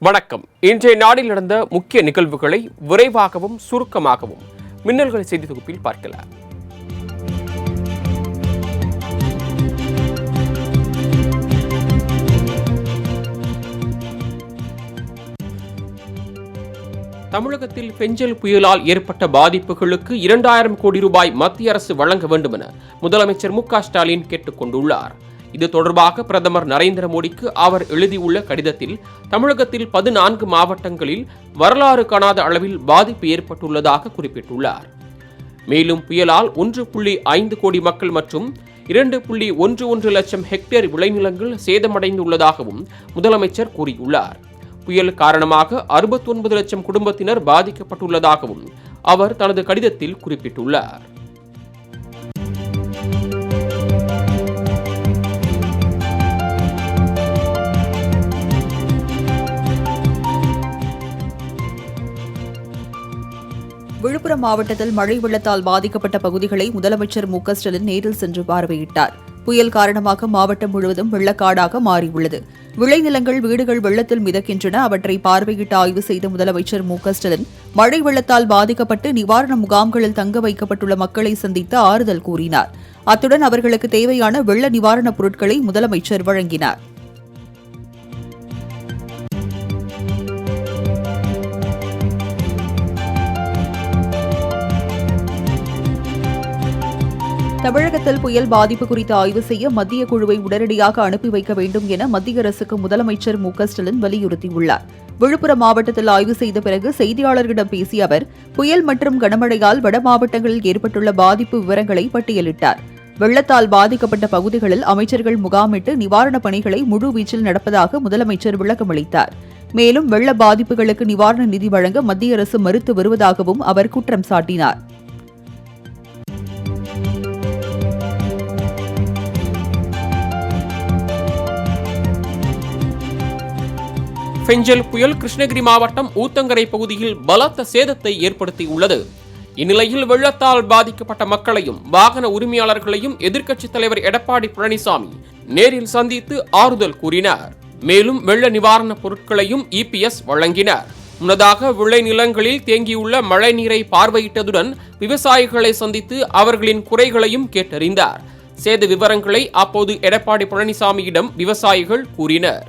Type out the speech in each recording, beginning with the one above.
வணக்கம். இன்றைய நாடில் நடந்த முக்கிய நிகழ்வுகளை விரைவாகவும் சுருக்கமாகவும் மின்னல்கள் செய்தி தொகுப்பில் பார்க்கலாம். தமிழகத்தில் பெஞ்சல் புயலால் ஏற்பட்ட பாதிப்புகளுக்கு 2000 கோடி ரூபாய் மத்திய அரசு வழங்க வேண்டும் என முதலமைச்சர் மு.க.ஸ்டாலின் கேட்டுக் கொண்டுள்ளார். இது தொடர்பாக பிரதமர் நரேந்திர மோடிக்கு அவர் எழுதியுள்ள கடிதத்தில் தமிழகத்தில் 14 மாவட்டங்களில் வரலாறு காணாத அளவில் பாதிப்பு ஏற்பட்டுள்ளதாக குறிப்பிட்டுள்ளார். மேலும் புயலால் 1.5 கோடி மக்கள் மற்றும் 2.11 லட்சம் ஹெக்டேர் விளைநிலங்கள் சேதமடைந்துள்ளதாகவும் முதலமைச்சர் கூறியுள்ளார். புயல் காரணமாக 69 லட்சம் குடும்பத்தினர் பாதிக்கப்பட்டுள்ளதாகவும் அவர் தனது கடிதத்தில் குறிப்பிட்டுள்ளார். விழுப்புரம் மாவட்டத்தில் மழை வெள்ளத்தால் பாதிக்கப்பட்ட பகுதிகளை முதலமைச்சர் மு.க.ஸ்டாலின் நேரில் சென்று பார்வையிட்டார். புயல் காரணமாக மாவட்டம் முழுவதும் வெள்ளக்காடாக மாறியுள்ளது. விளைநிலங்கள், வீடுகள் வெள்ளத்தில் மிதக்கின்றன. அவற்றை பார்வையிட்டு ஆய்வு செய்த முதலமைச்சர் மு.க.ஸ்டாலின் மழை வெள்ளத்தால் பாதிக்கப்பட்டு நிவாரண முகாம்களில் தங்க வைக்கப்பட்டுள்ள மக்களை சந்தித்து ஆறுதல் கூறினார். அத்துடன் அவர்களுக்கு தேவையான வெள்ள நிவாரணப் பொருட்களை முதலமைச்சர் வழங்கினார். தமிழகத்தில் புயல் பாதிப்பு குறித்து ஆய்வு செய்ய மத்திய குழுவை உடனடியாக அனுப்பி வைக்க வேண்டும் என மத்திய அரசுக்கு முதலமைச்சர் மு.க.ஸ்டாலின் வலியுறுத்தியுள்ளார். விழுப்புரம் மாவட்டத்தில் ஆய்வு செய்த பிறகு செய்தியாளர்களிடம் பேசிய அவர் புயல் மற்றும் கனமழையால் வட மாவட்டங்களில் ஏற்பட்டுள்ள பாதிப்பு விவரங்களை பட்டியலிட்டார். வெள்ளத்தால் பாதிக்கப்பட்ட பகுதிகளில் அமைச்சர்கள் முகாமிட்டு நிவாரணப் பணிகளை முழுவீச்சில் நடப்பதாக முதலமைச்சர் விளக்கமளித்தார். மேலும் வெள்ள பாதிப்புகளுக்கு நிவாரண நிதி வழங்க மத்திய அரசு மறுத்து வருவதாகவும் அவர் குற்றம் சாட்டினார். பெஞ்சல் புயல் கிருஷ்ணகிரி மாவட்டம் ஊத்தங்கரை பகுதியில் பலத்த சேதத்தை ஏற்படுத்தியுள்ளது. இந்நிலையில் வெள்ளத்தால் பாதிக்கப்பட்ட மக்களையும் வாகன உரிமையாளர்களையும் எதிர்க்கட்சித் தலைவர் எடப்பாடி பழனிசாமி நேரில் சந்தித்து ஆறுதல் கூறினார். மேலும் வெள்ள நிவாரணப் பொருட்களையும் இபிஎஸ் வழங்கினார். முன்னதாக விளைநிலங்களில் தேங்கியுள்ள மழை நீரை பார்வையிட்டதுடன் விவசாயிகளை சந்தித்து அவர்களின் குறைகளையும் கேட்டறிந்தார். சேத விவரங்களை அப்போது எடப்பாடி பழனிசாமியிடம் விவசாயிகள் கூறினர்.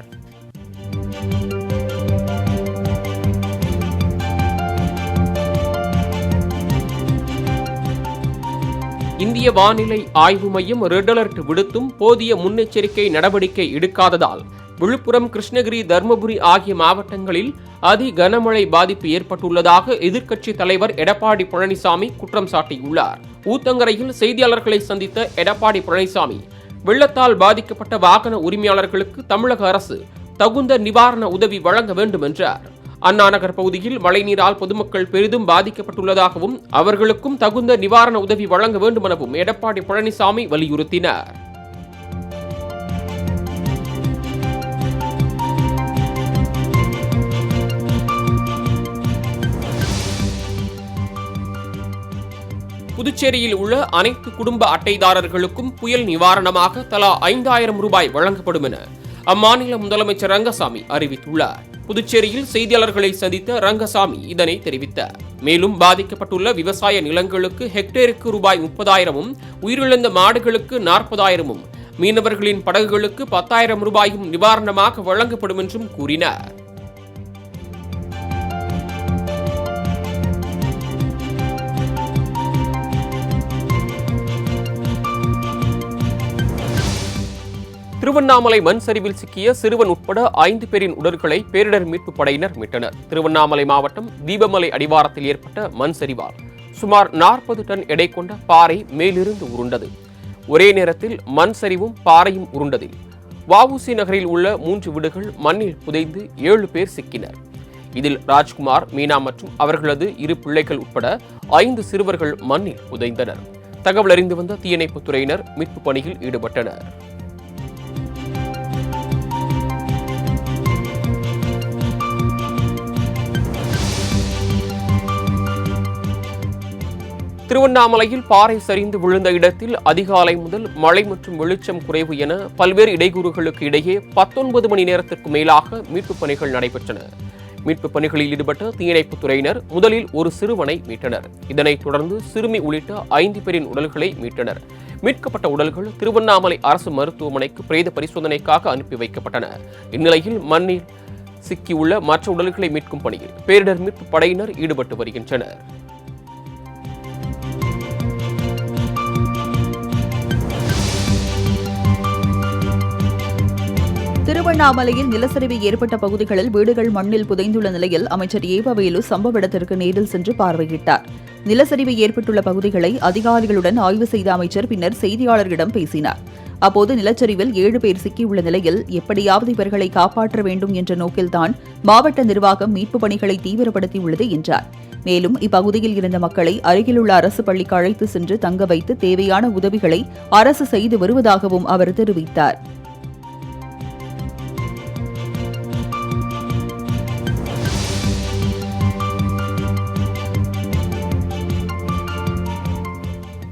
இந்திய வானிலை ஆய்வு மையம் ரெட் அலர்ட் விடுத்தும் போதிய முன்னெச்சரிக்கை நடவடிக்கை எடுக்காததால் விழுப்புரம், கிருஷ்ணகிரி, தருமபுரி ஆகிய மாவட்டங்களில் அதி கனமழை பாதிப்பு ஏற்பட்டுள்ளதாக எதிர்க்கட்சித் தலைவர் எடப்பாடி பழனிசாமி குற்றம் சாட்டியுள்ளார். ஊத்தங்கரையில் செய்தியாளர்களை சந்தித்த எடப்பாடி பழனிசாமி வெள்ளத்தால் பாதிக்கப்பட்ட வாகன உரிமையாளர்களுக்கு தமிழக அரசு தகுந்த நிவாரண உதவி வழங்க வேண்டும் என்றார். அண்ணா நகர் பகுதியில் மழைநீரால் பொதுமக்கள் பெரிதும் பாதிக்கப்பட்டுள்ளதாகவும் அவர்களுக்கும் தகுந்த நிவாரண உதவி வழங்க வேண்டும் எனவும் எடப்பாடி பழனிசாமி வலியுறுத்தினார். புதுச்சேரியில் உள்ள அனைத்து குடும்ப அட்டைதாரர்களுக்கும் புயல் நிவாரணமாக தலா 5000 ரூபாய் வழங்கப்படும் என அம்மாநில முதலமைச்சர் ரங்கசாமி அறிவித்துள்ளார். புதுச்சேரியில் செய்தியாளர்களை சந்தித்த ரங்கசாமி இதனை தெரிவித்தார். மேலும் பாதிக்கப்பட்டுள்ள விவசாய நிலங்களுக்கு ஹெக்டேருக்கு ரூபாய் 30,000-ம், உயிரிழந்த மாடுகளுக்கு 40,000-ம், மீனவர்களின் படகுகளுக்கு 10,000 ரூபாயும் நிவாரணமாக வழங்கப்படும் என்றும் கூறினார். திருவண்ணாமலை மண் சரிவில் சிக்கிய சிறுவன் உட்பட 5 பேரின் உடல்களை பேரிடர் மீட்பு படையினர் மீட்டனர். திருவண்ணாமலை மாவட்டம் தீபமலை அடிவாரத்தில் ஏற்பட்ட மண் சரிவால் சுமார் 40 டன் எடை கொண்ட பாறை மேலிருந்து உருண்டது. ஒரே நேரத்தில் மண் சரிவும் பாறையும் உருண்டதில் வஉசி நகரில் உள்ள 3 வீடுகள் மண்ணில் புதைந்து 7 பேர் சிக்கினர். இதில் ராஜ்குமார், மீனா மற்றும் அவர்களது 2 பிள்ளைகள் உட்பட 5 சிறுவர்கள் மண்ணில் புதைந்தனர். தகவல் அறிந்து வந்த தீயணைப்புத் துறையினர் மீட்பு பணியில் ஈடுபட்டனர். திருவண்ணாமலையில் பாறை சரிந்து விழுந்த இடத்தில் அதிகாலை முதல் மழை மற்றும் வெளிச்சம் குறைவு என பல்வேறு இடையூறுகளுக்கு இடையே 19 மணி நேரத்திற்கு மேலாக மீட்புப் பணிகள் நடைபெற்றன. மீட்புப் பணிகளில் ஈடுபட்ட தீயணைப்புத் துறையினர் முதலில் ஒரு சிறுவனை மீட்டனர். இதனைத் தொடர்ந்து சிறுமி உள்ளிட்ட 5 பேரின் உடல்களை மீட்டனர். மீட்கப்பட்ட உடல்கள் திருவண்ணாமலை அரசு மருத்துவமனைக்கு பிரேத பரிசோதனைக்காக அனுப்பி வைக்கப்பட்டன. இந்நிலையில் மண்ணில் சிக்கியுள்ள மற்ற உடல்களை மீட்கும் பணியில் பேரிடர் மீட்பு படையினர் ஈடுபட்டு வருகின்றனர். திருவண்ணாமலையில் நிலச்சரிவு ஏற்பட்ட பகுதிகளில் வீடுகள் மண்ணில் புதைந்துள்ள நிலையில் அமைச்சர் ஏவவேலு சம்பவ இடத்திற்கு நேரில் சென்று பார்வையிட்டார். நிலச்சரிவு ஏற்பட்டுள்ள பகுதிகளை அதிகாரிகளுடன் ஆய்வு செய்த அமைச்சர் பின்னர் செய்தியாளர்களிடம் பேசினார். அப்போது நிலச்சரிவில் 7 பேர் சிக்கியுள்ள நிலையில் எப்படியாவது இவர்களை காப்பாற்ற வேண்டும் என்ற நோக்கில்தான் மாவட்ட நிர்வாகம் மீட்புப் பணிகளை தீவிரப்படுத்தியுள்ளது என்றார். மேலும் இப்பகுதியில் இருந்த மக்களை அருகிலுள்ள அரசு பள்ளிக்கு அழைத்து சென்று தங்க வைத்து தேவையான உதவிகளை அரசு செய்து வருவதாகவும் அவர் தெரிவித்தார்.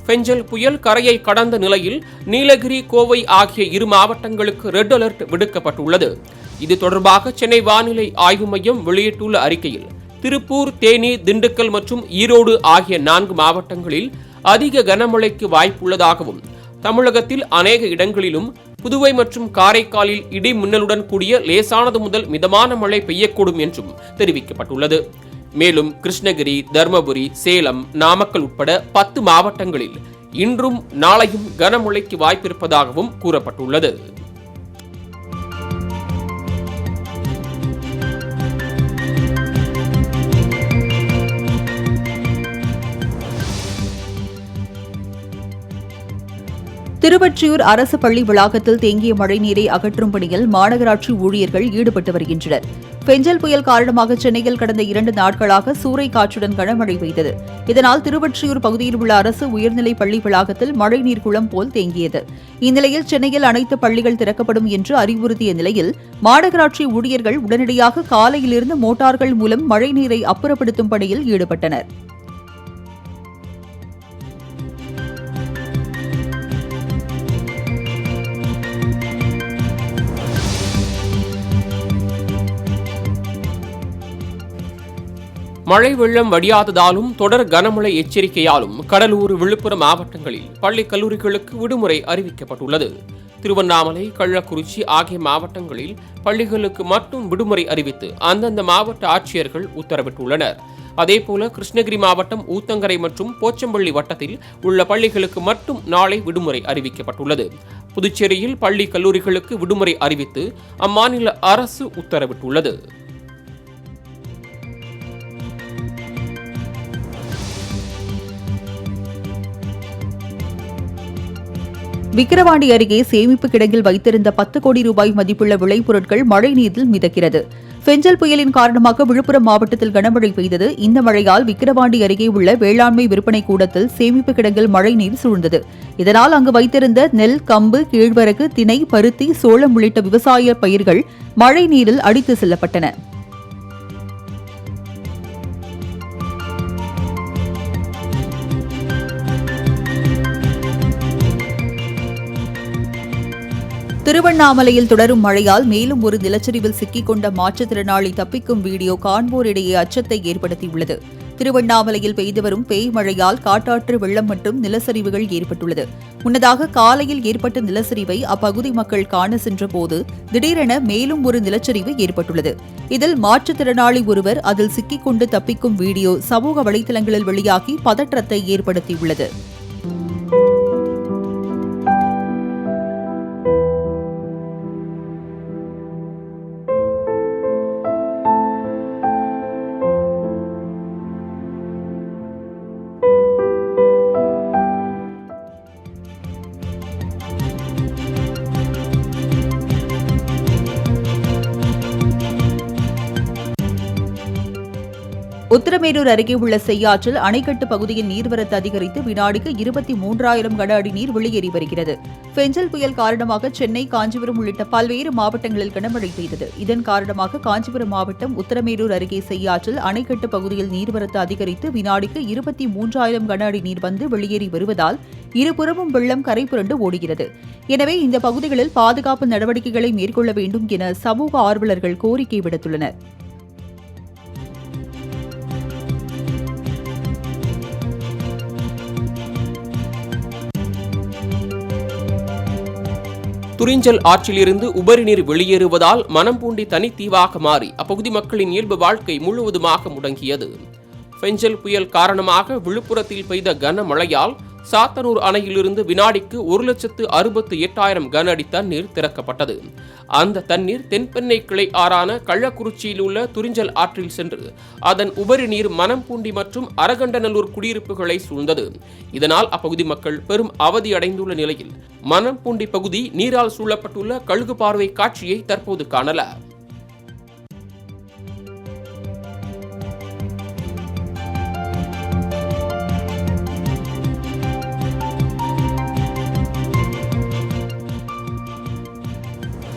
பெஞ்சல் புயல் கரையை கடந்த நிலையில் நீலகிரி, கோவை ஆகிய 2 மாவட்டங்களுக்கு ரெட் அலர்ட் விடுக்கப்பட்டுள்ளது. இது தொடர்பாக சென்னை வானிலை ஆய்வு மையம் வெளியிட்டுள்ள அறிக்கையில் திருப்பூர், தேனி, திண்டுக்கல் மற்றும் ஈரோடு ஆகிய 4 மாவட்டங்களில் அதிக கனமழைக்கு வாய்ப்புள்ளதாகவும், தமிழகத்தில் அநேக இடங்களிலும், புதுவை மற்றும் காரைக்காலில் இடி மின்னலுடன் கூடிய லேசானது முதல் மிதமான மழை பெய்யக்கூடும் என்றும் தெரிவிக்கப்பட்டுள்ளது. மேலும் கிருஷ்ணகிரி, தர்மபுரி, சேலம், நாமக்கல் உட்பட 10 மாவட்டங்களில் இன்றும் நாளையும் கனமழைக்கு வாய்ப்பிருப்பதாகவும் கூறப்பட்டுள்ளது. திருவொற்றியூர் அரசு பள்ளி வளாகத்தில் தேங்கிய மழைநீரை அகற்றும் பணியில் மாநகராட்சி ஊழியர்கள் ஈடுபட்டு வருகின்றனர். பெஞ்சல் புயல் காரணமாக சென்னையில் கடந்த 2 நாட்களாக சூறை காற்றுடன் கனமழை பெய்தது. இதனால் திருவொற்றியூர் பகுதியில் உள்ள அரசு உயர்நிலைப் பள்ளி வளாகத்தில் மழைநீர் குளம் போல் தேங்கியது. இந்நிலையில் சென்னையில் அனைத்து பள்ளிகள் திறக்கப்படும் என்று அறிவுறுத்திய நிலையில் மாநகராட்சி ஊழியர்கள் உடனடியாக காலையிலிருந்து மோட்டார்கள் மூலம் மழைநீரை அப்புறப்படுத்தும் பணியில் ஈடுபட்டனர். மழை வெள்ளம் வடியாததாலும் தொடர் கனமழை எச்சரிக்கையாலும் கடலூர், விழுப்புரம் மாவட்டங்களில் பள்ளி கல்லூரிகளுக்கு விடுமுறை அறிவிக்கப்பட்டுள்ளது. திருவண்ணாமலை, கள்ளக்குறிச்சி ஆகிய மாவட்டங்களில் பள்ளிகளுக்கு மட்டும் விடுமுறை அறிவித்து அந்தந்த மாவட்ட ஆட்சியர்கள் உத்தரவிட்டுள்ளனர். அதேபோல கிருஷ்ணகிரி மாவட்டம் ஊத்தங்கரை மற்றும் போச்சம்பள்ளி வட்டத்தில் உள்ள பள்ளிகளுக்கு மட்டும் நாளை விடுமுறை அறிவிக்கப்பட்டுள்ளது. புதுச்சேரியில் பள்ளி கல்லூரிகளுக்கு விடுமுறை அறிவித்து அம்மாநில அரசு உத்தரவிட்டுள்ளது. விக்கிரவாண்டி அருகே சேமிப்பு கிடங்கில் வைத்திருந்த 10 கோடி ரூபாய் மதிப்புள்ள விளைபொருட்கள் மழைநீரில் மிதக்கிறது. பெஞ்சல் புயலின் காரணமாக விழுப்புரம் மாவட்டத்தில் கனமழை பெய்தது. இந்த மழையால் விக்கிரவாண்டி அருகே உள்ள வேளாண்மை விற்பனை கூடத்தில் சேமிப்பு கிடங்கில் மழைநீர் சூழ்ந்தது. இதனால் அங்கு வைத்திருந்த நெல், கம்பு, கேழ்வரகு, திணை, பருத்தி, சோளம் உள்ளிட்ட விவசாய பயிர்கள் மழைநீரில் அடித்து செல்லப்பட்டன. திருவண்ணாமலையில் தொடரும் மழையால் மேலும் ஒரு நிலச்சரிவில் சிக்கிக் கொண்ட மாற்றுத்திறனாளி தப்பிக்கும் வீடியோ காண்போரிடையே அச்சத்தை ஏற்படுத்தியுள்ளது. திருவண்ணாமலையில் பெய்து வரும் பேய் மழையால் காட்டாற்று வெள்ளம் மற்றும் நிலச்சரிவுகள் ஏற்பட்டுள்ளது. முன்னதாக காலையில் ஏற்பட்ட நிலச்சரிவை அப்பகுதி மக்கள் காண சென்றபோது திடீரென மேலும் ஒரு நிலச்சரிவு ஏற்பட்டுள்ளது. இதில் மாற்றுத்திறனாளி ஒருவர் அதில் சிக்கிக் கொண்டு தப்பிக்கும் வீடியோ சமூக வலைதளங்களில் வெளியாகி பதற்றத்தை ஏற்படுத்தியுள்ளது. உத்தரமேரூர் அருகே உள்ள செய்யாற்றில் அணைக்கட்டு பகுதியில் நீர்வரத்து அதிகரித்து வினாடிக்கு 23,000 கன அடி நீர் வெளியேறி வருகிறது. பெஞ்சல் புயல் காரணமாக சென்னை, காஞ்சிபுரம் உள்ளிட்ட பல்வேறு மாவட்டங்களில் கனமழை பெய்தது. இதன் காரணமாக காஞ்சிபுரம் மாவட்டம் உத்தரமேரூர் அருகே செய்யாற்றில் அணைக்கட்டு பகுதியில் நீர்வரத்து அதிகரித்து வினாடிக்கு 23,000 கன அடி நீர் வந்து வெளியேறி வருவதால் இருபுறமும் வெள்ளம் கரை புரண்டு ஓடுகிறது. எனவே இந்த பகுதிகளில் பாதுகாப்பு நடவடிக்கைகளை மேற்கொள்ள வேண்டும் என சமூக ஆர்வலர்கள் கோரிக்கை விடுத்துள்ளனர். துரிஞ்சல் ஆற்றிலிருந்து உபரிநீர் வெளியேறுவதால் மனம்பூண்டி தனித்தீவாக மாறி அப்பகுதி மக்களின் இயல்பு வாழ்க்கை முழுவதுமாக முடங்கியது. பெஞ்சல் புயல் காரணமாக விழுப்புரத்தில் பெய்த கனமழையால் சாத்தனூர் அணையிலிருந்து வினாடிக்கு 1,68,000 கன அடி தண்ணீர் திறக்கப்பட்டது. அந்த தண்ணீர் தென்பெண்ணை கிளை ஆறான கள்ளக்குறிச்சியில் உள்ள துரிஞ்சல் ஆற்றில் சென்று அதன் உபரி நீர் மனம்பூண்டி மற்றும் அரகண்டநல்லூர் குடியிருப்புகளை சூழ்ந்தது. இதனால் அப்பகுதி மக்கள் பெரும் அவதியடைந்துள்ள நிலையில் மனம்பூண்டி பகுதி நீரால் சூழப்பட்டுள்ள கழுகு பார்வை காட்சியை தற்போது காணலாம்.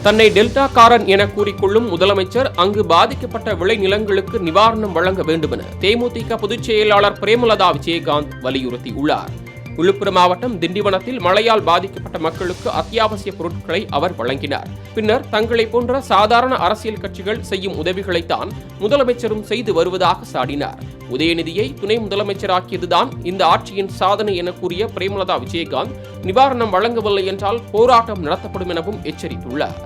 தன்னை டெல்டாக்காரன் என கூறிக்கொள்ளும் முதலமைச்சர் அங்கு பாதிக்கப்பட்ட விளைநிலங்களுக்கு நிவாரணம் வழங்க வேண்டும் என தேமுதிக பொதுச் செயலாளர் பிரேமலதா விஜயகாந்த் வலியுறுத்தியுள்ளார். விழுப்புரம் மாவட்டம் திண்டிவனத்தில் மழையால் பாதிக்கப்பட்ட மக்களுக்கு அத்தியாவசிய பொருட்களை அவர் வழங்கினார். பின்னர் தங்களை போன்ற சாதாரண அரசியல் கட்சிகள் செய்யும் உதவிகளைத்தான் முதலமைச்சரும் செய்து வருவதாக சாடினார். உதயநிதியை துணை முதலமைச்சராக்கியதுதான் இந்த ஆட்சியின் சாதனை என கூறிய பிரேமலதா விஜயகாந்த் நிவாரணம் வழங்கவில்லை என்றால் போராட்டம் நடத்தப்படும் எனவும் எச்சரித்துள்ளார்.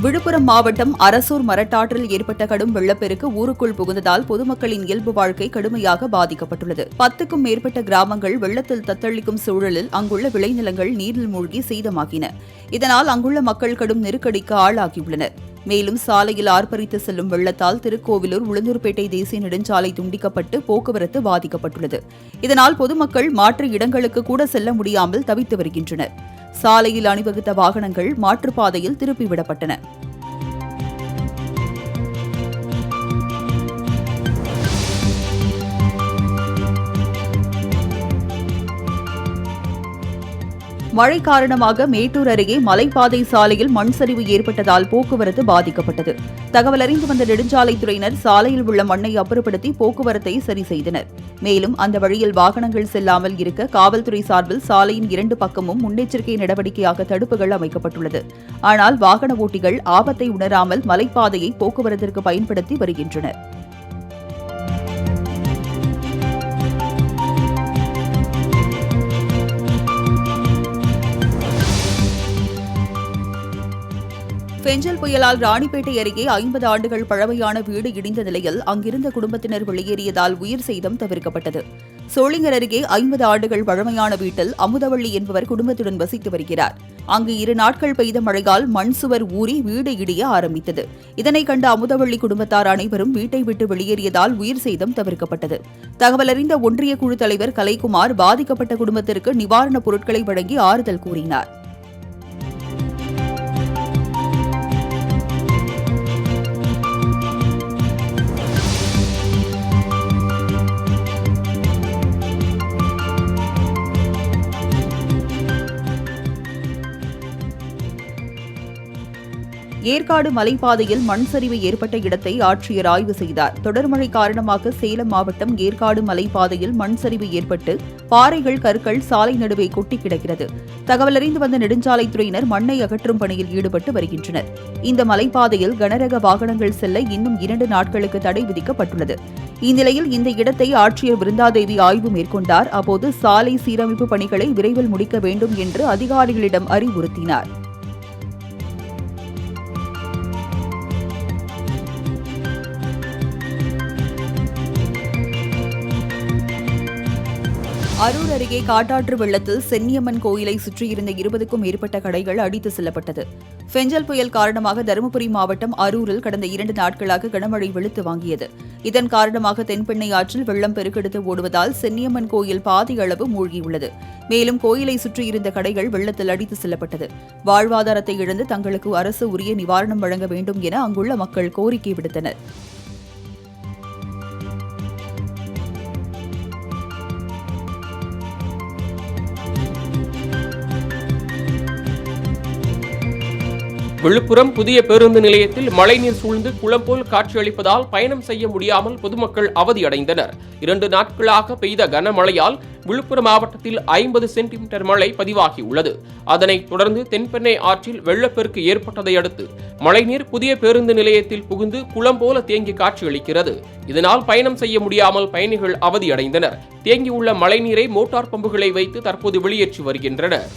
விழுப்புரம் மாவட்டம் அரசூர் மரட்டாற்றில் ஏற்பட்ட கடும் வெள்ளப்பெருக்கு ஊருக்குள் புகுந்ததால் பொதுமக்களின் இயல்பு வாழ்க்கை கடுமையாக பாதிக்கப்பட்டுள்ளது. 10க்கும் மேற்பட்ட கிராமங்கள் வெள்ளத்தில் தத்தளிக்கும் சூழலில் அங்குள்ள விளைநிலங்கள் நீரில் மூழ்கி சேதமாகின. இதனால் அங்குள்ள மக்கள் கடும் நெருக்கடிக்கு ஆளாகியுள்ளனர். மேலும் சாலையில் ஆர்ப்பரித்து செல்லும் வெள்ளத்தால் திருக்கோவிலூர், உளுந்தூர்பேட்டை தேசிய நெடுஞ்சாலை துண்டிக்கப்பட்டு போக்குவரத்து பாதிக்கப்பட்டுள்ளது. இதனால் பொதுமக்கள் மாற்று இடங்களுக்கு கூட செல்ல முடியாமல் தவித்து வருகின்றனர். சாலையில் அணிவகுத்த வாகனங்கள் மாற்றுப்பாதையில் திருப்பிவிடப்பட்டன. மழை காரணமாக மேட்டூர் அருகே மலைப்பாதை சாலையில் மண் சரிவு ஏற்பட்டதால் போக்குவரத்து பாதிக்கப்பட்டது. தகவல் அறிந்து வந்த நெடுஞ்சாலைத்துறையினர் சாலையில் உள்ள மண்ணை அப்புறப்படுத்தி போக்குவரத்தை சரி செய்தனர். மேலும் அந்த வழியில் வாகனங்கள் செல்லாமல் இருக்க காவல்துறை சார்பில் சாலையின் 2 பக்கமும் முன்னெச்சரிக்கை நடவடிக்கையாக தடுப்புகள் அமைக்கப்பட்டுள்ளது. ஆனால் வாகன ஓட்டிகள் ஆபத்தை உணராமல் மலைப்பாதையை போக்குவரத்திற்கு பயன்படுத்தி வருகின்றனர். பெஞ்சல் புயலால் ராணிப்பேட்டை அருகே 50 ஆண்டுகள் பழமையான வீடு இடிந்த நிலையில் அங்கிருந்த குடும்பத்தினர் வெளியேறியதால் உயிர் சேதம் தவிர்க்கப்பட்டது. சோளிங்கர் அருகே 50 ஆண்டுகள் பழமையான வீட்டில் அமுதவள்ளி என்பவர் குடும்பத்துடன் வசித்து வருகிறார். அங்கு 2 நாட்கள் பெய்த மழையால் மண் சுவர் ஊறி வீடு இடிய ஆரம்பித்தது. இதனை கண்ட அமுதவள்ளி குடும்பத்தார் அனைவரும் வீட்டை விட்டு வெளியேறியதால் உயிர் சேதம் தவிர்க்கப்பட்டது. தகவலறிந்த ஒன்றிய குழு தலைவர் கலைக்குமார் பாதிக்கப்பட்ட குடும்பத்திற்கு நிவாரணப் பொருட்களை வழங்கி ஆறுதல் கூறினார். ஏற்காடு மலைப்பாதையில் மண் சரிவு ஏற்பட்ட இடத்தை ஆட்சியர் ஆய்வு செய்தார். தொடர் மழை காரணமாக சேலம் மாவட்டம் ஏற்காடு மலைப்பாதையில் மண் சரிவு ஏற்பட்டு பாறைகள், கற்கள் சாலை நடுவே கொட்டி கிடக்கிறது. தகவலறிந்து வந்த நெடுஞ்சாலைத்துறையினர் மண்ணை அகற்றும் பணியில் ஈடுபட்டு வருகின்றனர். இந்த மலைப்பாதையில் கனரக வாகனங்கள் செல்ல இன்னும் 2 நாட்களுக்கு தடை விதிக்கப்பட்டுள்ளது. இந்நிலையில் இந்த இடத்தை ஆட்சியர் பிருந்தாதேவி ஆய்வு மேற்கொண்டார். அப்போது சாலை சீரமைப்பு பணிகளை விரைவில் முடிக்க வேண்டும் என்று அதிகாரிகளிடம் அறிவுறுத்தினார். அரூர் அருகே காட்டாற்று வெள்ளத்தில் சென்னியம்மன் கோயிலை சுற்றியிருந்த 20க்கும் மேற்பட்ட கடைகள் அடித்து செல்லப்பட்டது. பெஞ்சல் புயல் காரணமாக தருமபுரி மாவட்டம் அரூரில் கடந்த 2 நாட்களாக கனமழை வெளுத்து வாங்கியது. இதன் காரணமாக தென்பெண்ணை ஆற்றில் வெள்ளம் பெருக்கெடுத்து ஓடுவதால் சென்னியம்மன் கோயில் பாதி அளவு மூழ்கியுள்ளது. மேலும் கோயிலை சுற்றியிருந்த கடைகள் வெள்ளத்தில் அடித்து செல்லப்பட்டது. வாழ்வாதாரத்தை இழந்து தங்களுக்கு அரசு உரிய நிவாரணம் வழங்க வேண்டும் என அங்குள்ள மக்கள் கோரிக்கை விடுத்தனர். விழுப்புரம் புதிய பேருந்து நிலையத்தில் மழைநீர் சூழ்ந்து குளம் போல் காட்சியளிப்பதால் பயணம் செய்ய முடியாமல் பொதுமக்கள் அவதியடைந்தனர். 2 நாட்களாக பெய்த கனமழையால் விழுப்புரம் மாவட்டத்தில் 50 சென்டிமீட்டர் மழை பதிவாகியுள்ளது. அதனைத் தொடர்ந்து தென்பெண்ணை ஆற்றில் வெள்ளப்பெருக்கு ஏற்பட்டதை அடுத்து மழைநீர் புதிய பேருந்து நிலையத்தில் புகுந்து குளம் போல தேங்கி காட்சியளிக்கிறது. இதனால் பயணம் செய்ய முடியாமல் பயணிகள் அவதியடைந்தனர். தேங்கியுள்ள மழைநீரை மோட்டார் பம்புகளை வைத்து தற்போது வெளியேற்றி வருகின்றனர்.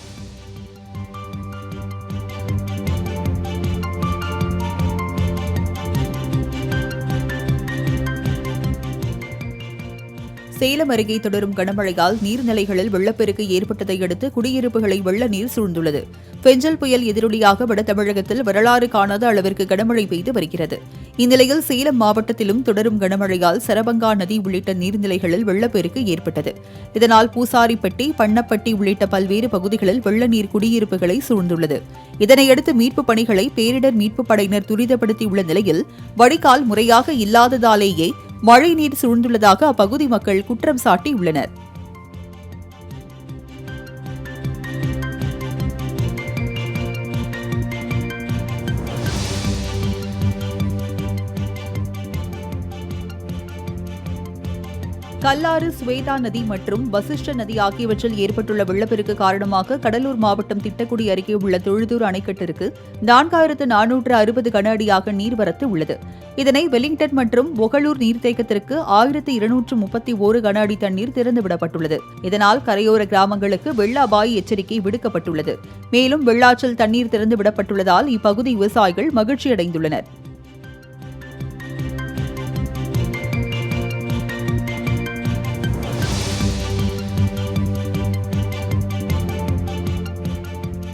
சேலம் அருகே தொடரும் கனமழையால் நீர்நிலைகளில் வெள்ளப்பெருக்கு ஏற்பட்டதை அடுத்து குடியிருப்புகளை வெள்ள நீர் சூழ்ந்துள்ளது. பெஞ்சல் புயல் எதிரொலியாக வட தமிழகத்தில் வரலாறு காணாத அளவிற்கு கனமழை பெய்து வருகிறது. இந்நிலையில் சேலம் மாவட்டத்திலும் தொடரும் கனமழையால் சரபங்கா நதி உள்ளிட்ட நீர்நிலைகளில் வெள்ளப்பெருக்கு ஏற்பட்டது. இதனால் பூசாரிப்பட்டி, பண்ணப்பட்டி உள்ளிட்ட பல்வேறு பகுதிகளில் வெள்ள நீர் குடியிருப்புகளை சூழ்ந்துள்ளது. இதனையடுத்து மீட்புப் பணிகளை பேரிடர் மீட்புப் படையினர் துரிதப்படுத்தியுள்ள நிலையில் வடிகால் முறையாக இல்லாததாலேயே மழைநீர் சூழ்ந்துள்ளதாக அப்பகுதி மக்கள் குற்றம் சாட்டியுள்ளனர். கல்லாறு, சுவேதா நதி மற்றும் வசிஷ்ட நதி ஆகியவற்றில் ஏற்பட்டுள்ள வெள்ளப்பெருக்கு காரணமாக கடலூர் மாவட்டம் திட்டக்குடி அருகே உள்ள தொழுதூர் அணைக்கட்டிற்கு 4460 கன அடியாக நீர்வரத்து உள்ளது. இதனை வெலிங்டன் மற்றும் ஒகளூர் நீர்த்தேக்கத்திற்கு 1231 கன அடி தண்ணீர் திறந்துவிடப்பட்டுள்ளது. இதனால் கரையோர கிராமங்களுக்கு வெள்ள அபாய எச்சரிக்கை விடுக்கப்பட்டுள்ளது. மேலும் வெள்ளாற்றில் தண்ணீர் திறந்துவிடப்பட்டுள்ளதால் இப்பகுதி விவசாயிகள் மகிழ்ச்சியடைந்துள்ளனர்.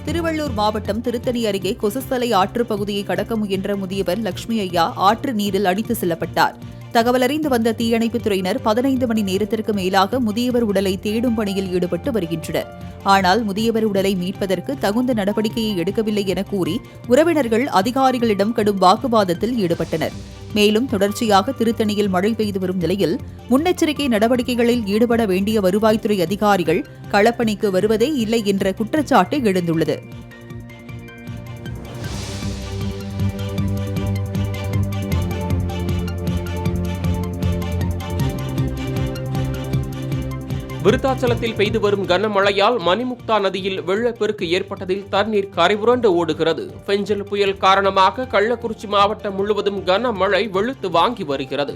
திருவள்ளூர் மாவட்டம் திருத்தணி அருகே கொசஸ்தலை ஆற்று பகுதியை கடக்க முயன்ற முதியவர் லட்சுமி ஐயா ஆற்று நீரில் அடித்து செல்லப்பட்டார். தகவலறிந்து வந்த தீயணைப்புத் துறையினர் 15 மணி நேரத்திற்கு மேலாக முதியவர் உடலை தேடும் பணியில் ஈடுபட்டு வருகின்றனர். ஆனால் முதியவர் உடலை மீட்பதற்கு தகுந்த நடவடிக்கையை எடுக்கவில்லை என கூறி உறவினர்கள் அதிகாரிகளிடம் கடும் வாக்குவாதத்தில் ஈடுபட்டனர். மேலும் தொடர்ச்சியாக திருத்தணியில் மழை பெய்து வரும் நிலையில் முன்னெச்சரிக்கை நடவடிக்கைகளில் ஈடுபட வேண்டிய வருவாய்த்துறை அதிகாரிகள் களப்பணிக்கு வருவதே இல்லை என்ற குற்றச்சாட்டு எழுந்துள்ளது. விருத்தாச்சலத்தில் பெய்து வரும் கனமழையால் மணிமுக்தா நதியில் வெள்ளப்பெருக்கு ஏற்பட்டதில் தண்ணீர் கரைபுரண்டு ஓடுகிறது. பெஞ்சல் புயல் காரணமாக கள்ளக்குறிச்சி மாவட்டம் முழுவதும் கனமழை வெளுத்து வாங்கி வருகிறது.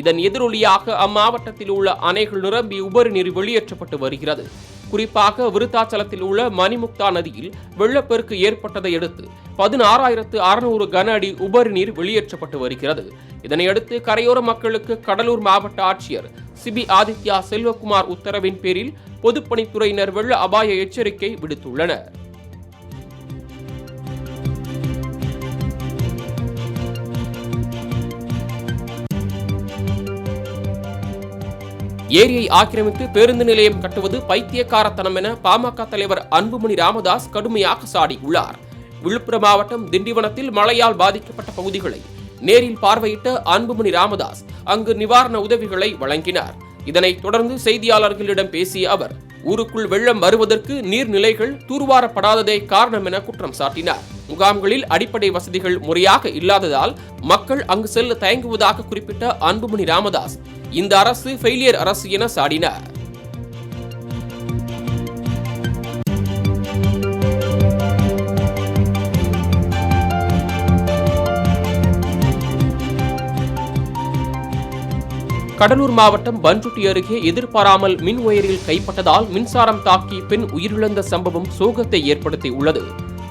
இதன் எதிரொலியாக அம்மாவட்டத்தில் உள்ள அணைகள் நிரம்பி உபரி நீர் வெளியேற்றப்பட்டு வருகிறது. குறிப்பாக விருத்தாச்சலத்தில் உள்ள மணிமுக்தா நதியில் வெள்ளப்பெருக்கு ஏற்பட்டதை அடுத்து 16,600 கன அடி உபரி நீர் வெளியேற்றப்பட்டு வருகிறது. இதனையடுத்து கரையோர மக்களுக்கு கடலூர் மாவட்ட ஆட்சியர் சிபி ஆதித்யா செல்வகுமார் உத்தரவின் பேரில் பொதுப்பணித்துறையினர் வெள்ள அபாய எச்சரிக்கை விடுத்துள்ளனர். ஏரியை ஆக்கிரமித்து பேருந்து நிலையம் கட்டுவது பைத்தியக்காரத்தனம் என பாமக தலைவர் அன்புமணி ராமதாஸ் கடுமையாக சாடியுள்ளார். விழுப்புரம் மாவட்டம் திண்டிவனத்தில் மழையால் பாதிக்கப்பட்ட பகுதிகளை நேரில் பார்வையிட்ட அன்புமணி ராமதாஸ் அங்கு நிவாரண உதவிகளை வழங்கினார். இதனைத் தொடர்ந்து செய்தியாளர்களிடம் பேசிய அவர் ஊருக்குள் வெள்ளம் வருவதற்கு நீர்நிலைகள் தூர்வாரப்படாததே காரணம் என குற்றம் சாட்டினார். முகாம்களில் அடிப்படை வசதிகள் முறையாக இல்லாததால் மக்கள் அங்கு செல்ல தயங்குவதாக குறிப்பிட்ட அன்புமணி ராமதாஸ் இந்த அரசு ஃபெயிலியர் அரசு என சாடினார். கடலூர் மாவட்டம் பன்ருட்டி அருகே எதிர்பாராமல் மின் ஒயரில் கைப்பட்டதால் மின்சாரம் தாக்கி பெண் உயிரிழந்த சம்பவம் சோகத்தை ஏற்படுத்தி உள்ளது.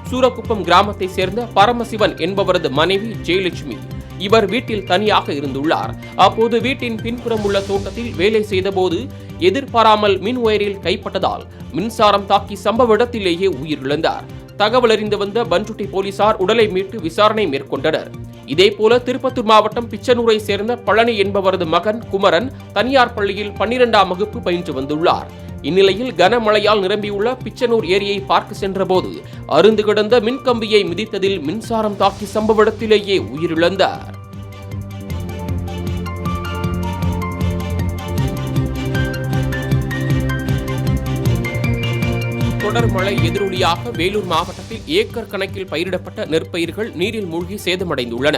சூரக்குப்பம் கிராமத்தை சேர்ந்த பரமசிவன் என்பவரது மனைவி ஜெயலட்சுமி. இவர் வீட்டில் தனியாக இருந்துள்ளார். அப்போது வீட்டின் பின்புறம் உள்ள தோட்டத்தில் வேலை செய்தபோது எதிர்பாராமல் மின் ஒயரில் கைப்பட்டதால் மின்சாரம் தாக்கி சம்பவ இடத்திலேயே உயிரிழந்தார். தகவல் அறிந்து வந்த பன்ருட்டி போலீசார் உடலை மீட்டு விசாரணை மேற்கொண்டனர். இதேபோல திருப்பத்தூர் மாவட்டம் பிச்சனூரை சேர்ந்த பழனி என்பவரது மகன் குமரன் தனியார் பள்ளியில் 12ஆம் வகுப்பு பயின்று வந்துள்ளார். இந்நிலையில் கனமழையால் நிரம்பியுள்ள பிச்சனூர் ஏரியை பார்க்க சென்றபோது அருந்து கிடந்த மின்கம்பியை மிதித்ததில் மின்சாரம் தாக்கி சம்பவ இடத்திலேயே உயிரிழந்தார். தொடர் மழை எதிரொலியாக வேலூர் மாவட்டத்தில் ஏக்கர் கணக்கில் பயிரிடப்பட்ட நெற்பயிர்கள் நீரில் மூழ்கி சேதமடைந்துள்ளன.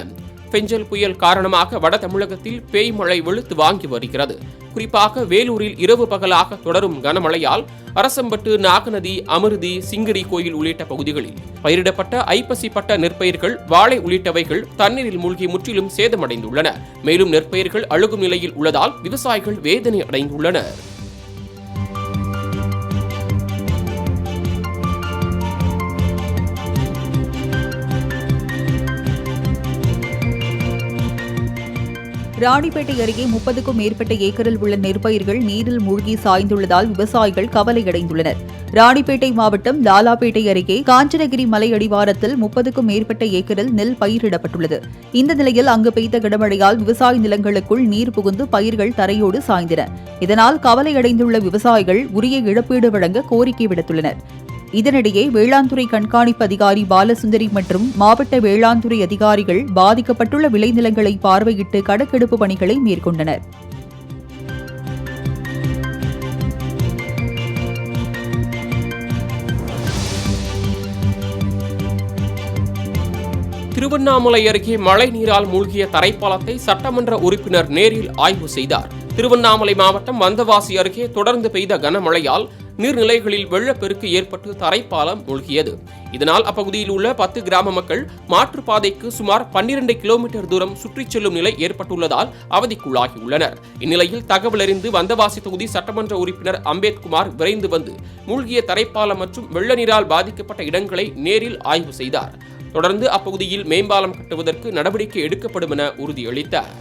பெஞ்சல் புயல் காரணமாக வட தமிழகத்தில் பேய் மழை வெளுத்து வாங்கி வருகிறது. குறிப்பாக வேலூரில் இரவு பகலாக தொடரும் கனமழையால் அரசம்பட்டு, நாகநதி, அமிர்தி, சிங்கிரி கோயில் உள்ளிட்ட பகுதிகளில் பயிரிடப்பட்ட ஐப்பசிப்பட்ட நெற்பயிர்கள், வாழை உள்ளிட்டவைகள் தண்ணீரில் மூழ்கி முற்றிலும் சேதமடைந்துள்ளன. மேலும் நெற்பயிர்கள் அழுகும் நிலையில் உள்ளதால் விவசாயிகள் வேதனை அடைந்துள்ளனர். ராணிப்பேட்டை அருகே 30க்கும் மேற்பட்ட ஏக்கரில் உள்ள நெற்பயிர்கள் நீரில் மூழ்கி சாய்ந்துள்ளதால் விவசாயிகள் கவலையடைந்துள்ளனர். ராணிப்பேட்டை மாவட்டம் லாலாப்பேட்டை அருகே காஞ்சனகிரி மலை அடிவாரத்தில் 30க்கும் மேற்பட்ட ஏக்கரில் நெல் பயிரிடப்பட்டுள்ளது. இந்த நிலையில் அங்கு பெய்த கனமழையால் விவசாய நிலங்களுக்குள் நீர் புகுந்து பயிர்கள் தரையோடு சாய்ந்தன. இதனால் கவலையடைந்துள்ள விவசாயிகள் உரிய இழப்பீடு வழங்க கோரிக்கை விடுத்துள்ளனர். இதனிடையே வேளாண் துறை கண்காணிப்பு அதிகாரி பாலசுந்தரி மற்றும் மாவட்ட வேளாண் துறை அதிகாரிகள் பாதிக்கப்பட்டுள்ள விளைநிலங்களை பார்வையிட்டு கணக்கெடுப்பு பணிகளை மேற்கொண்டனர். திருவண்ணாமலை அருகே மழை நீரால் மூழ்கிய தரைப்பாலத்தை சட்டமன்ற உறுப்பினர் நேரில் ஆய்வு செய்தார். திருவண்ணாமலை மாவட்டம் வந்தவாசி அருகே தொடர்ந்து பெய்த கனமழையால் நீர்நிலைகளில் வெள்ளப்பெருக்கு ஏற்பட்டு தரைப்பாலம் மூழ்கியது. இதனால் அப்பகுதியில் உள்ள 10 கிராம மக்கள் மாற்றுப்பாதைக்கு சுமார் 12 கிலோமீட்டர் தூரம் சுற்றிச் செல்லும் நிலை ஏற்பட்டுள்ளதால் அவதிக்குள்ளாகியுள்ளனர். இந்நிலையில் தகவல் அறிந்து வந்தவாசி தொகுதி சட்டமன்ற உறுப்பினர் அம்பேத்குமார் விரைந்து வந்து மூழ்கிய தரைப்பாலம் மற்றும் வெள்ள நீரால் பாதிக்கப்பட்ட இடங்களை நேரில் ஆய்வு செய்தார். தொடர்ந்து அப்பகுதியில் மேம்பாலம் கட்டுவதற்கு நடவடிக்கை எடுக்கப்படும் என உறுதியளித்தார்.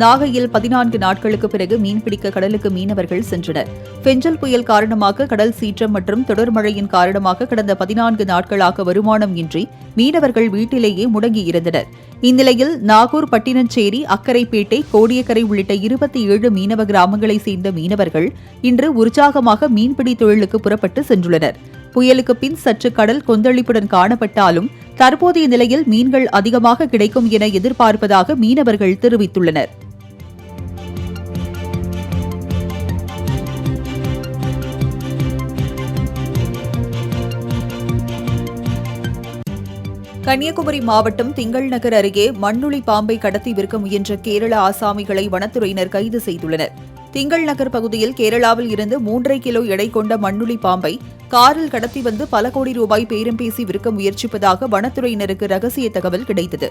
நாகையில் 14 நாட்களுக்கு பிறகு மீன்பிடிக்க கடலுக்கு மீனவர்கள் சென்றனர். பெஞ்சல் புயல் காரணமாக கடல் சீற்றம் மற்றும் தொடர் மழையின் காரணமாக கடந்த 14 நாட்களாக வருமானம் இன்றி மீனவர்கள் வீட்டிலேயே முடங்கியிருந்தனர். இந்நிலையில் நாகூர், பட்டினச்சேரி, அக்கரைப்பேட்டை, கோடியக்கரை உள்ளிட்ட 27 மீனவ கிராமங்களைச் சேர்ந்த மீனவர்கள் இன்று உற்சாகமாக மீன்பிடி தொழிலுக்கு புறப்பட்டு சென்றுள்ளனர். புயலுக்கு பின் சற்று கடல் கொந்தளிப்புடன் காணப்பட்டாலும் தற்போதைய நிலையில் மீன்கள் அதிகமாக கிடைக்கும் என எதிர்பார்ப்பதாக மீனவர்கள் தெரிவித்துள்ளனர். கன்னியாகுமரி மாவட்டம் திங்கள் நகர் அருகே மண்ணுளி பாம்பை கடத்தி விற்க முயன்ற கேரள ஆசாமிகளை வனத்துறையினர் கைது செய்துள்ளனர். திங்கள் நகர் பகுதியில் கேரளாவில் இருந்து 3.5 கிலோ எடை கொண்ட மண்ணுளி பாம்பை காரில் கடத்தி வந்து பல கோடி ரூபாய் பேரம் பேசி விற்க முயற்சிப்பதாக வனத்துறையினருக்கு ரகசிய தகவல் கிடைத்தது.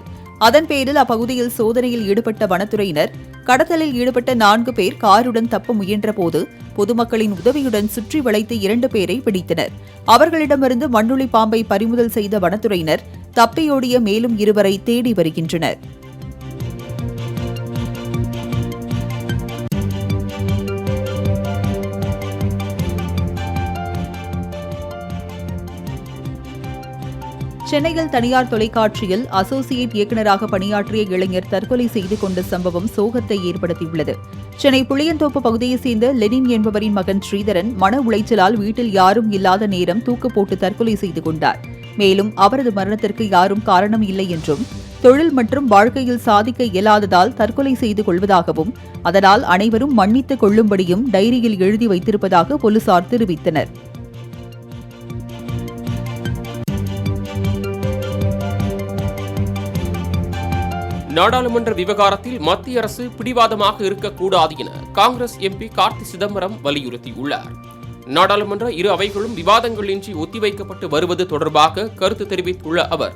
அதன் பேரில் அப்பகுதியில் சோதனையில் ஈடுபட்ட வனத்துறையினர் கடத்தலில் ஈடுபட்ட 4 பேர் காருடன் தப்ப முயன்றபோது பொதுமக்களின் உதவியுடன் சுற்றி வளைத்து 2 பேரை பிடித்தனர். அவர்களிடமிருந்து மண்ணுளி பாம்பை பறிமுதல் செய்த வனத்துறையினர் தப்பியோடிய மேலும் 2 தேடி வருகின்றனர். சென்னையில் தனியார் தொலைக்காட்சியில் அசோசியேட் இயக்குநராக பணியாற்றிய இளைஞர் தற்கொலை செய்து கொண்ட சம்பவம் சோகத்தை ஏற்படுத்தியுள்ளது. சென்னை புளியந்தோப்பு பகுதியைச் சேர்ந்த லெனின் என்பவரின் மகன் ஸ்ரீதரன் மன உளைச்சலால் வீட்டில் யாரும் இல்லாத நேரம் தூக்கு போட்டு தற்கொலை செய்து கொண்டார். மேலும் அவரது மரணத்திற்கு யாரும் காரணம் இல்லை என்றும், தொழில் மற்றும் வாழ்க்கையில் சாதிக்க இயலாததால் தற்கொலை செய்து கொள்வதாகவும், அதனால் அனைவரும் மன்னித்துக் கொள்ளும்படியும் டைரியில் எழுதி வைத்திருப்பதாக போலீசார் தெரிவித்தனர். நாடாளுமன்ற விவகாரத்தில் மத்திய அரசு பிடிவாதமாக இருக்கக்கூடாது என காங்கிரஸ் எம்பி கார்த்தி சிதம்பரம் வலியுறுத்தியுள்ளார். நாடாளுமன்ற இரு அவைகளும் விவாதங்களின்றி ஒத்திவைக்கப்பட்டு வருவது தொடர்பாக கருத்து தெரிவித்துள்ள அவர்,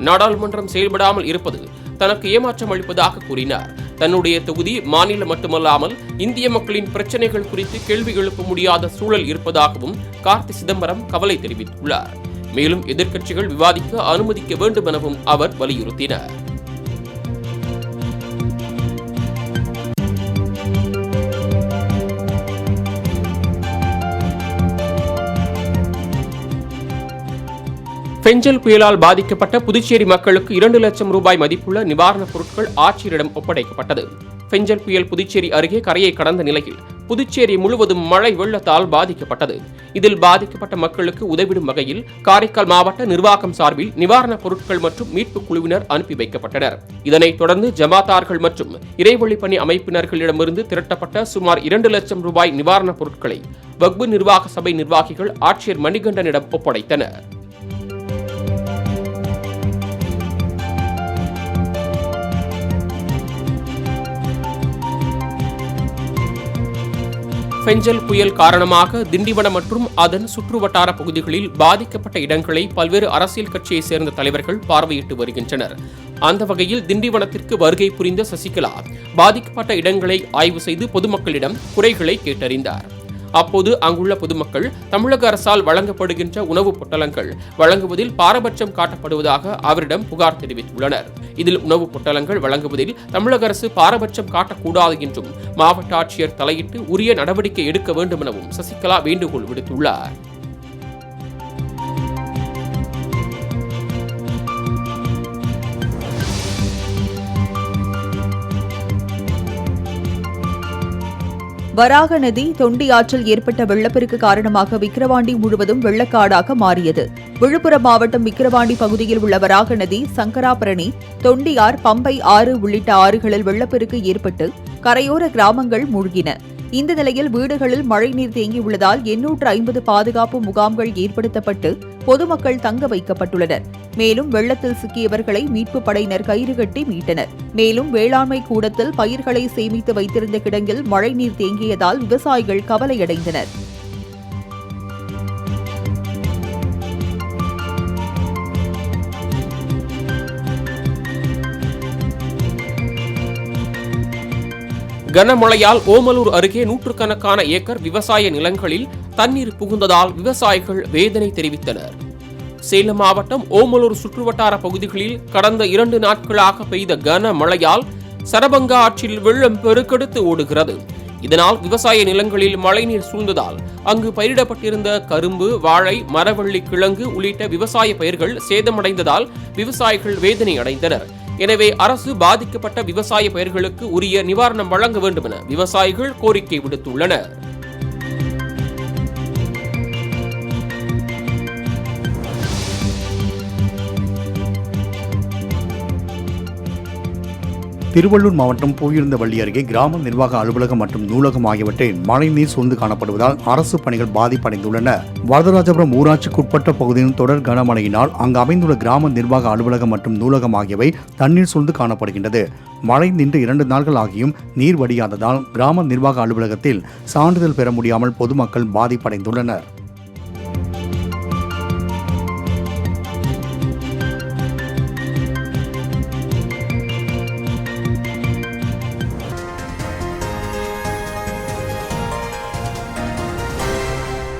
நாடாளுமன்றம் செயல்படாமல் இருப்பது தனக்கு ஏமாற்றம் அளிப்பதாக கூறினார். தன்னுடைய தொகுதி, மாநிலம் மட்டுமல்லாமல் இந்திய மக்களின் பிரச்சினைகள் குறித்து கேள்வி எழுப்ப முடியாத சூழல் இருப்பதாகவும் கார்த்தி சிதம்பரம் கவலை தெரிவித்துள்ளார். மேலும் எதிர்க்கட்சிகள் விவாதிக்க அனுமதிக்க வேண்டும் எனவும் அவர் வலியுறுத்தினார். பெஞ்சல் புயலால் பாதிக்கப்பட்ட புதுச்சேரி மக்களுக்கு 2 லட்சம் ரூபாய் மதிப்புள்ள நிவாரணப் பொருட்கள் ஆட்சியரிடம் ஒப்படைக்கப்பட்டது. பெஞ்சல் புயல் புதுச்சேரி அருகே கரையை கடந்த நிலையில் புதுச்சேரி முழுவதும் மழை வெள்ளத்தால் பாதிக்கப்பட்டது. இதில் பாதிக்கப்பட்ட மக்களுக்கு உதவிடும் வகையில் காரைக்கால் மாவட்ட நிர்வாகம் சார்பில் நிவாரணப் பொருட்கள் மற்றும் மீட்புக் குழுவினர் அனுப்பி வைக்கப்பட்டனர். இதனைத் தொடர்ந்து ஜமாத்தார்கள் மற்றும் இறைவழி பணி அமைப்பினர்களிடமிருந்து திரட்டப்பட்ட சுமார் 2 லட்சம் ரூபாய் நிவாரணப் பொருட்களை வக்பு நிர்வாக சபை நிர்வாகிகள் ஆட்சியர் மணிகண்டனிடம் ஒப்படைத்தனர். பெஞ்சல் புயல் காரணமாக திண்டிவனம் மற்றும் அதன் சுற்றுவட்டார பகுதிகளில் பாதிக்கப்பட்ட இடங்களை பல்வேறு அரசியல் கட்சியைச் சேர்ந்த தலைவர்கள் பார்வையிட்டு வருகின்றனர். அந்த வகையில் திண்டிவனத்திற்கு வருகை புரிந்த சசிகலா பாதிக்கப்பட்ட இடங்களை ஆய்வு செய்து பொதுமக்களிடம் குறைகளை கேட்டறிந்தார். அப்போது அங்குள்ள பொதுமக்கள் தமிழக அரசால் வழங்கப்படுகின்ற உணவுப் பொட்டலங்கள் வழங்குவதில் பாரபட்சம் காட்டப்படுவதாக அவரிடம் புகார் தெரிவித்துள்ளனர். இதில் உணவுப் பொட்டலங்கள் வழங்குவதில் தமிழக அரசு பாரபட்சம் காட்டக்கூடாது என்றும் மாவட்ட ஆட்சியர் தலையிட்டு உரிய நடவடிக்கை எடுக்க வேண்டும் எனவும் சசிகலா வேண்டுகோள் விடுத்துள்ளார். வராக நதி தொண்டி ஆற்றில் ஏற்பட்ட வெள்ளப்பெருக்கு காரணமாக விக்கிரவாண்டி முழுவதும் வெள்ளக்காடாக மாறியது. விழுப்புரம் மாவட்டம் விக்கிரவாண்டி பகுதியில் உள்ள வராக நதி, சங்கராபரணி, தொண்டியார், பம்பை ஆறு உள்ளிட்ட ஆறுகளில் வெள்ளப்பெருக்கு ஏற்பட்டு கரையோர கிராமங்கள் மூழ்கின. இந்த நிலையில் வீடுகளில் மழைநீர் தேங்கியுள்ளதால் 850 பாதுகாப்பு முகாம்கள் ஏற்படுத்தப்பட்டு பொதுமக்கள் தங்க வைக்கப்பட்டுள்ளனர். மேலும் வெள்ளத்தில் சிக்கியவர்களை மீட்புப் படையினர் கயிறு கட்டி மீட்டனர். மேலும் வேளாண்மை கூடத்தில் பயிர்களை சேமித்து வைத்திருந்த கிடங்கில் மழைநீர் தேங்கியதால் விவசாயிகள் கவலையடைந்தனர். கனமழையால் ஓமலூர் அருகே நூற்றுக்கணக்கான ஏக்கர் விவசாய நிலங்களில் தண்ணீர் புகுந்ததால் விவசாயிகள் வேதனை தெரிவித்தனர். சேலம் மாவட்டம் ஓமலூர் சுற்றுவட்டார பகுதிகளில் கடந்த 2 நாட்களாக பெய்த கனமழையால் சரபங்கா ஆற்றில் வெள்ளம் பெருக்கெடுத்து ஓடுகிறது. இதனால் விவசாய நிலங்களில் மழைநீர் சூழ்ந்ததால் அங்கு பயிரிடப்பட்டிருந்த கரும்பு, வாழை, மரவள்ளி கிழங்கு உள்ளிட்ட விவசாய பயிர்கள் சேதமடைந்ததால் விவசாயிகள் வேதனை அடைந்தனர். எனவே அரசு பாதிக்கப்பட்ட விவசாய பயிர்களுக்கு உரிய நிவாரணம் வழங்க வேண்டும் என விவசாயிகள் கோரிக்கை விடுத்துள்ளனர். திருவள்ளூர் மாவட்டம் பூவிருந்தவள்ளி அருகே கிராம நிர்வாக அலுவலகம் மற்றும் நூலகம் ஆகியவற்றில் மழைநீர் சூழ்ந்து காணப்படுவதால் அரசு பணிகள் பாதிப்படைந்துள்ளன. வரதராஜபுரம் ஊராட்சிக்குட்பட்ட பகுதியின் தொடர் கனமழையினால் அங்கு அமைந்துள்ள கிராம நிர்வாக அலுவலகம் மற்றும் நூலகம் ஆகியவை தண்ணீர் சூழ்ந்து காணப்படுகின்றது. மழை நின்று 2 நாட்கள் ஆகியும் நீர் வடியாததால் கிராம நிர்வாக அலுவலகத்தில் சான்றிதழ் பெற முடியாமல் பொதுமக்கள் பாதிப்படைந்துள்ளனர்.